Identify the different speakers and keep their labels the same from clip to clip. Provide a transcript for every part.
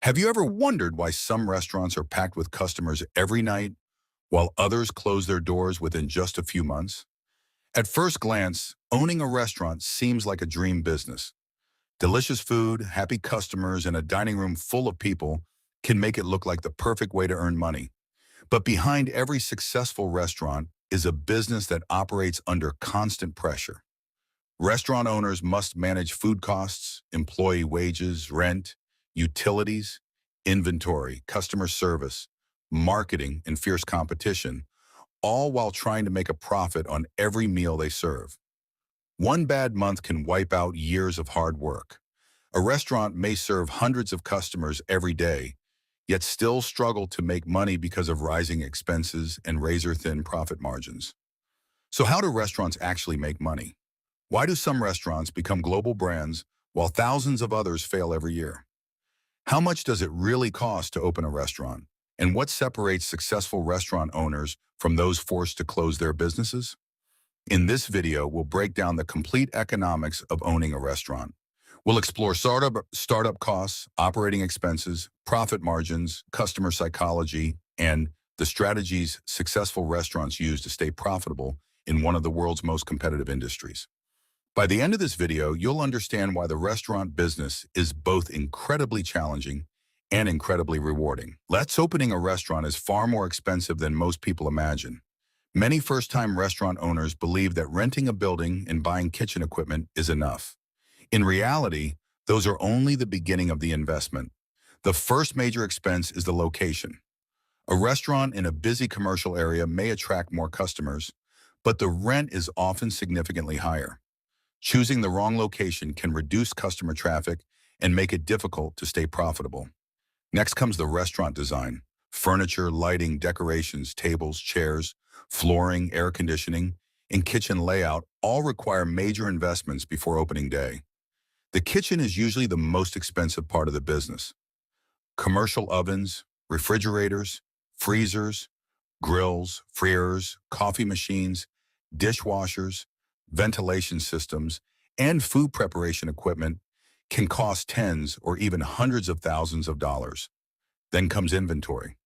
Speaker 1: Have you ever wondered why some restaurants are packed with customers every night while others close their doors within just a few months? At first glance, owning a restaurant seems like a dream business. Delicious food, happy customers, and a dining room full of people can make it look like the perfect way to earn money. But behind every successful restaurant is a business that operates under constant pressure. Restaurant owners must manage food costs, employee wages, rent, utilities, inventory, customer service, marketing, and fierce competition, all while trying to make a profit on every meal they serve. One bad month can wipe out years of hard work. A restaurant may serve hundreds of customers every day, yet still struggle to make money because of rising expenses and razor-thin profit margins. So how do restaurants actually make money? Why do some restaurants become global brands while thousands of others fail every year? How much does it really cost to open a restaurant? And what separates successful restaurant owners from those forced to close their businesses? In this video, we'll break down the complete economics of owning a restaurant. We'll explore startup costs, operating expenses, profit margins, customer psychology, and the strategies successful restaurants use to stay profitable in one of the world's most competitive industries. By the end of this video, you'll understand why the restaurant business is both incredibly challenging and incredibly rewarding. Opening a restaurant is far more expensive than most people imagine. Many first-time restaurant owners believe that renting a building and buying kitchen equipment is enough. In reality, those are only the beginning of the investment. The first major expense is the location. A restaurant in a busy commercial area may attract more customers, but the rent is often significantly higher. Choosing the wrong location can reduce customer traffic and make it difficult to stay profitable. Next comes the restaurant design. Furniture, lighting, decorations, tables, chairs, flooring, air conditioning, and kitchen layout all require major investments before opening day. The kitchen is usually the most expensive part of the business. Commercial ovens, refrigerators, freezers, grills, freezers, coffee machines, dishwashers, ventilation systems, and food preparation equipment can cost tens or even hundreds of thousands of dollars. Then comes inventory.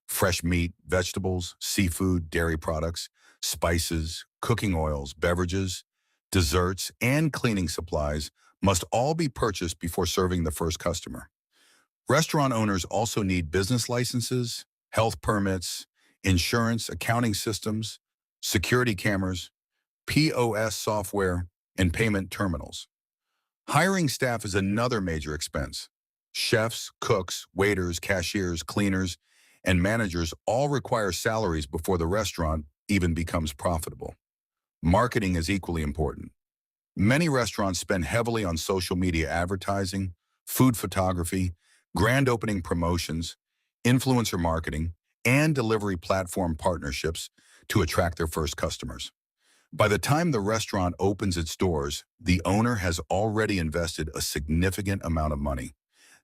Speaker 1: Fresh meat, vegetables, seafood, dairy products, spices, cooking oils, beverages, desserts, and cleaning supplies must all be purchased before serving the first customer. Restaurant owners also need business licenses, health permits, insurance, accounting systems, security cameras, POS software, and payment terminals. Hiring staff is another major expense. Chefs, cooks, waiters, cashiers, cleaners, and managers all require salaries before the restaurant even becomes profitable. Marketing is equally important. Many restaurants spend heavily on social media advertising, food photography, grand opening promotions, influencer marketing, and delivery platform partnerships to attract their first customers. By the time the restaurant opens its doors, the owner has already invested a significant amount of money.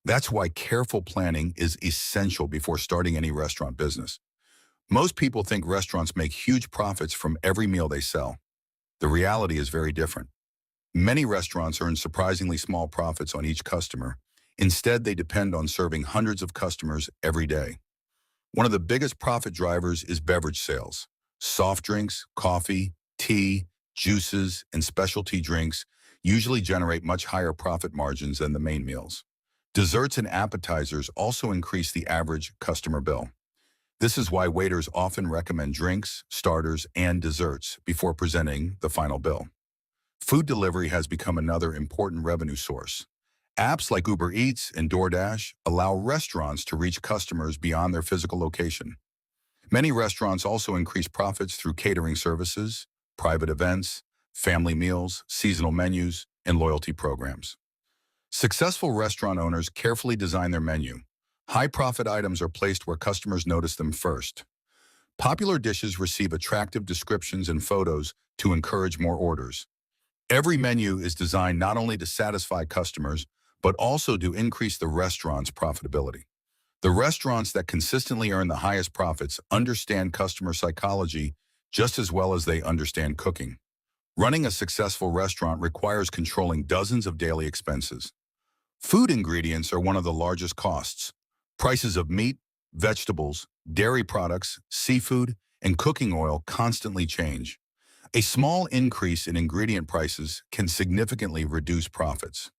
Speaker 1: That's why careful planning is essential before starting any restaurant business. Most people think restaurants make huge profits from every meal they sell. The reality is very different. Many restaurants earn surprisingly small profits on each customer. Instead, they depend on serving hundreds of customers every day. One of the biggest profit drivers is beverage sales. Soft drinks, coffee, tea, juices, and specialty drinks usually generate much higher profit margins than the main meals. Desserts and appetizers also increase the average customer bill. This is why waiters often recommend drinks, starters, and desserts before presenting the final bill. Food delivery has become another important revenue source. Apps like Uber Eats and DoorDash allow restaurants to reach customers beyond their physical location. Many restaurants also increase profits through catering services, private events, family meals, seasonal menus, and loyalty programs. Successful restaurant owners carefully design their menu. High-profit items are placed where customers notice them first. Popular dishes receive attractive descriptions and photos to encourage more orders. Every menu is designed not only to satisfy customers, but also to increase the restaurant's profitability. The restaurants that consistently earn the highest profits understand customer psychology just as well as they understand cooking. Running a successful restaurant requires controlling dozens of daily expenses. Food ingredients are one of the largest costs. Prices of meat, vegetables, dairy products, seafood, and cooking oil constantly change. A small increase in ingredient prices can significantly reduce profits.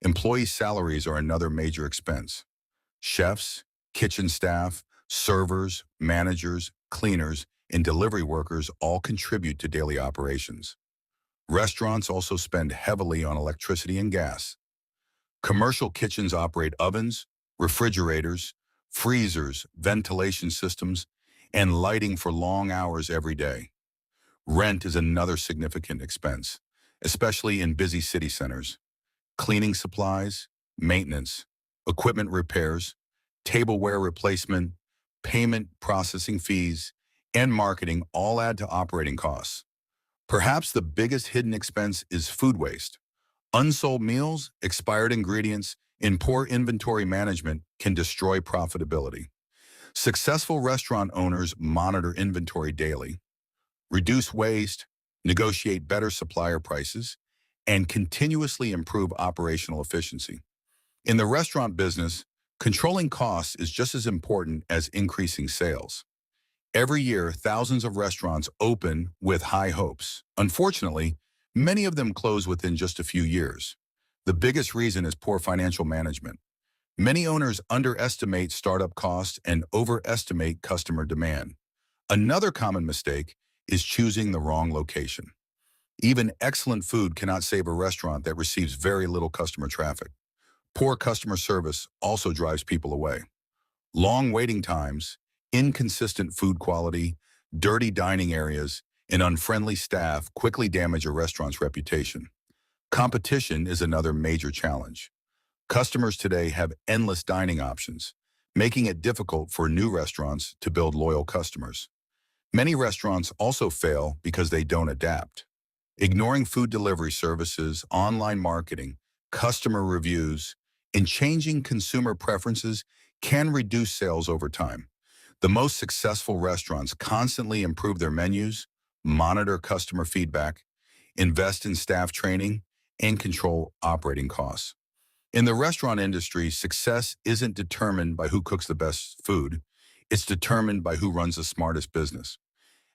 Speaker 1: Employee salaries are another major expense. Chefs, kitchen staff, servers, managers, cleaners, and delivery workers all contribute to daily operations. Restaurants also spend heavily on electricity and gas. Commercial kitchens operate ovens, refrigerators, freezers, ventilation systems, and lighting for long hours every day. Rent is another significant expense, especially in busy city centers. Cleaning supplies, maintenance, equipment repairs, tableware replacement, payment processing fees, and marketing all add to operating costs. Perhaps the biggest hidden expense is food waste. Unsold meals, expired ingredients, and poor inventory management can destroy profitability. Successful restaurant owners monitor inventory daily, reduce waste, negotiate better supplier prices, and continuously improve operational efficiency. In the restaurant business, controlling costs is just as important as increasing sales. Every year, thousands of restaurants open with high hopes. Unfortunately, many of them close within just a few years. The biggest reason is poor financial management. Many owners underestimate startup costs and overestimate customer demand. Another common mistake is choosing the wrong location. Even excellent food cannot save a restaurant that receives very little customer traffic. Poor customer service also drives people away. Long waiting times, inconsistent food quality, dirty dining areas, and unfriendly staff quickly damage a restaurant's reputation. Competition is another major challenge. Customers today have endless dining options, making it difficult for new restaurants to build loyal customers. Many restaurants also fail because they don't adapt. Ignoring food delivery services, online marketing, customer reviews, and changing consumer preferences can reduce sales over time. The most successful restaurants constantly improve their menus, monitor customer feedback, invest in staff training, and control operating costs. In the restaurant industry, success isn't determined by who cooks the best food. It's determined by who runs the smartest business.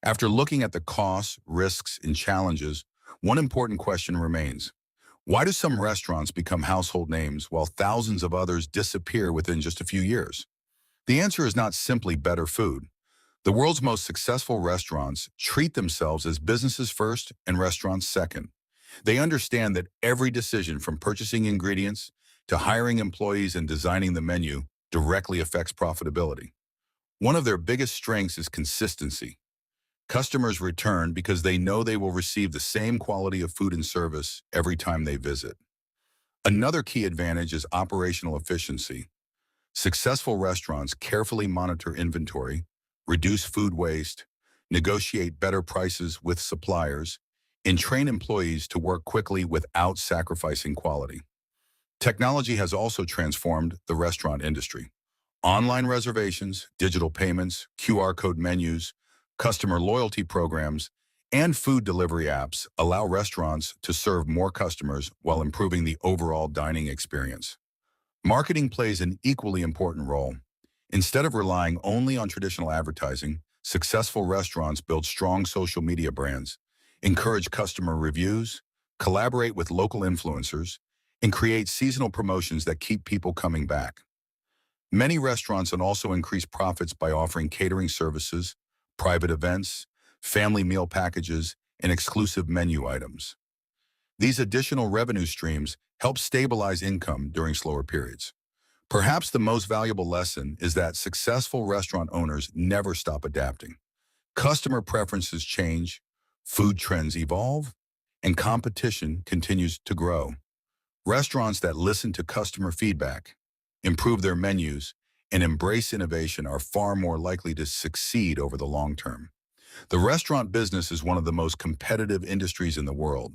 Speaker 1: After looking at the costs, risks, and challenges, one important question remains. Why do some restaurants become household names while thousands of others disappear within just a few years? The answer is not simply better food. The world's most successful restaurants treat themselves as businesses first and restaurants second. They understand that every decision from purchasing ingredients to hiring employees and designing the menu directly affects profitability. One of their biggest strengths is consistency. Customers return because they know they will receive the same quality of food and service every time they visit. Another key advantage is operational efficiency. Successful restaurants carefully monitor inventory, reduce food waste, negotiate better prices with suppliers, and train employees to work quickly without sacrificing quality. Technology has also transformed the restaurant industry. Online reservations, digital payments, QR code menus, customer loyalty programs, and food delivery apps allow restaurants to serve more customers while improving the overall dining experience. Marketing plays an equally important role. Instead of relying only on traditional advertising, successful restaurants build strong social media brands, encourage customer reviews, collaborate with local influencers, and create seasonal promotions that keep people coming back. Many restaurants can also increase profits by offering catering services, private events, family meal packages, and exclusive menu items. These additional revenue streams help stabilize income during slower periods. Perhaps the most valuable lesson is that successful restaurant owners never stop adapting. Customer preferences change, food trends evolve, and competition continues to grow. Restaurants that listen to customer feedback, improve their menus, and embrace innovation are far more likely to succeed over the long term. The restaurant business is one of the most competitive industries in the world.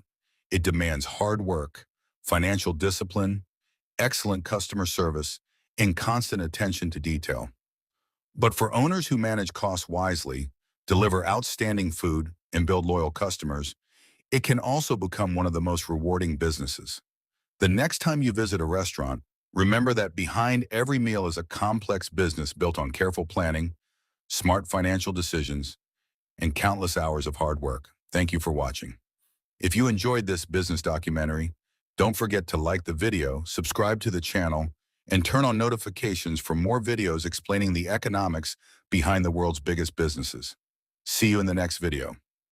Speaker 1: It demands hard work, financial discipline, excellent customer service, and constant attention to detail. But for owners who manage costs wisely, deliver outstanding food, and build loyal customers, it can also become one of the most rewarding businesses. The next time you visit a restaurant, Remember that behind every meal is a complex business built on careful planning, smart financial decisions, and countless hours of hard work. Thank you for watching. If you enjoyed this business documentary, don't forget to like the video, subscribe to the channel, and turn on notifications for more videos explaining the economics behind the world's biggest businesses. See you in the next video.